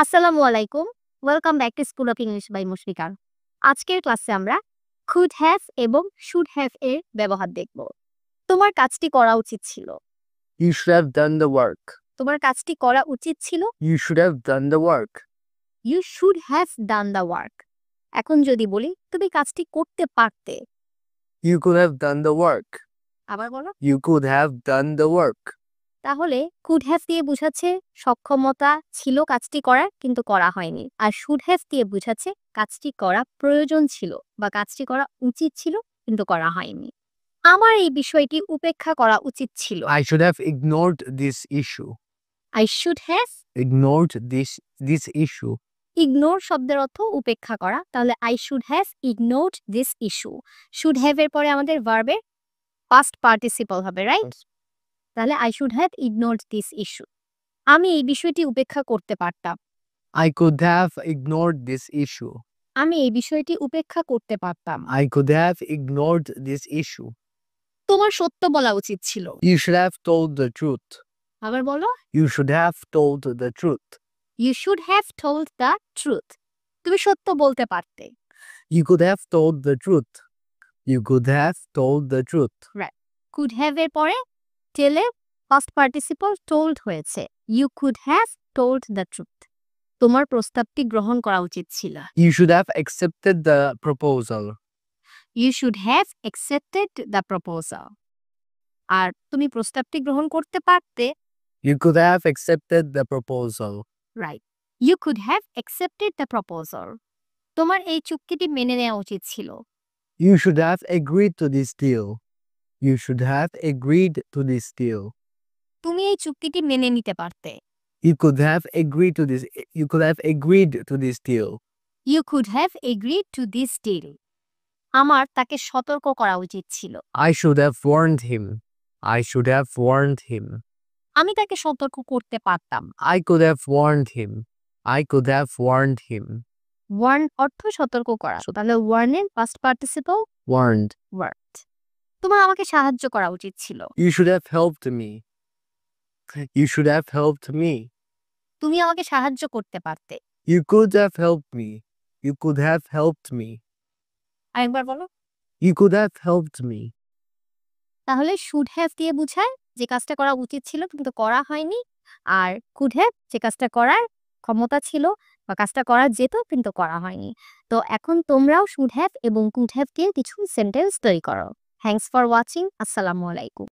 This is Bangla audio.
আসসালামু আলাইকুম। Welcome back to school of English by Mushfika. আজকের ক্লাসে আমরা কুড হ্যাভ এবং শুড হ্যাভ এর ব্যবহার দেখব। তোমার কাজটি করা উচিত ছিল। You should have done the work. তোমার কাজটি করা উচিত ছিল। You should have done the work. You should have done the work. এখন যদি বলি তুমি কাজটি করতে পারতে। You could have done the work. আবার বলো। You could have done the work. তাহলে কুড হ্যাভ দিয়ে বোঝাচ্ছে সক্ষমতা ছিল কাজটি করার কিন্তু করা হয়নি। আর শুড হ্যাভ দিয়ে বোঝাচ্ছে কাজটি করা প্রয়োজন ছিল বা কাজটি করা উচিত ছিল কিন্তু করা হয়নি। আমার এই বিষয়টি উপেক্ষা করা উচিত ছিল। I should have ignored this issue. I should have Ignored this issue. Ignore শব্দের অর্থ উপেক্ষা করা। তাহলে I should have ignored this issue. Should have এর পরে আমাদের ভার্বের পাস্ট পার্টিসিপল হবে, রাইট? তাহলে I should have ignored this issue. আমি এই বিষয়টি উপেক্ষা করতে পারতাম। I could have ignored this issue. আমি এই বিষয়টি উপেক্ষা করতে পারতাম। I could have ignored this issue. তোমার সত্য বলা উচিত ছিল। You should have told the truth. আবার বলো। You should have told the truth. You should have told the truth. তুমি সত্য বলতে পারতে। You could have told the truth. You could have told the truth. Could have এর পরে টেলে পাস্ট পার্টিসিপল টোল্ড হয়েছে। You could have told the truth. তোমার প্রস্তাবটি গ্রহণ করা উচিত ছিল। You should have accepted the proposal. You should have accepted the proposal. আর তুমি প্রস্তাবটি গ্রহণ করতে পারতে। You could have accepted the proposal. Right, you could have accepted the proposal. তোমার এই চুক্তিটি মেনে নেওয়া উচিত ছিল। You should have agreed to this deal. You should have agreed to this deal. তুমি এই চুক্তিটি মেনে নিতে পারতে। You could have agreed to this. You could have agreed to this deal. You could have agreed to this deal. আমার তাকে সতর্ক করা উচিত ছিল। I should have warned him. I should have warned him. আমি তাকে সতর্ক করতে পারতাম। I could have warned him. I could have warned him. Warne অর্থ সতর্ক করা। তাহলে ওয়ার্নের পাস্ট পার্টিসিপল Warned. ওয়ার্ড। তোমার আমাকে সাহায্য করা উচিত ছিল। You should have helped me. You should have helped me. তুমি আমাকে সাহায্য করতে পারতে। You could have helped me. You could have helped me. আরেকবার বলো। You could have helped me. তাহলে শুড হ্যাভ দিয়ে বোঝায় যে কাজটা করা উচিত ছিল কিন্তু করা হয়নি। আর কুড হ্যাভ যে কাজটা করার ক্ষমতা ছিল বা কাজটা করা যেত কিন্তু করা হয়নি। তো এখন তোমরাও শুড হ্যাভ এবং কুড হ্যাভ দিয়ে কিছু সেন্টেন্স তৈরি করো। Thanks for watching. আসসালামু আলাইকুম।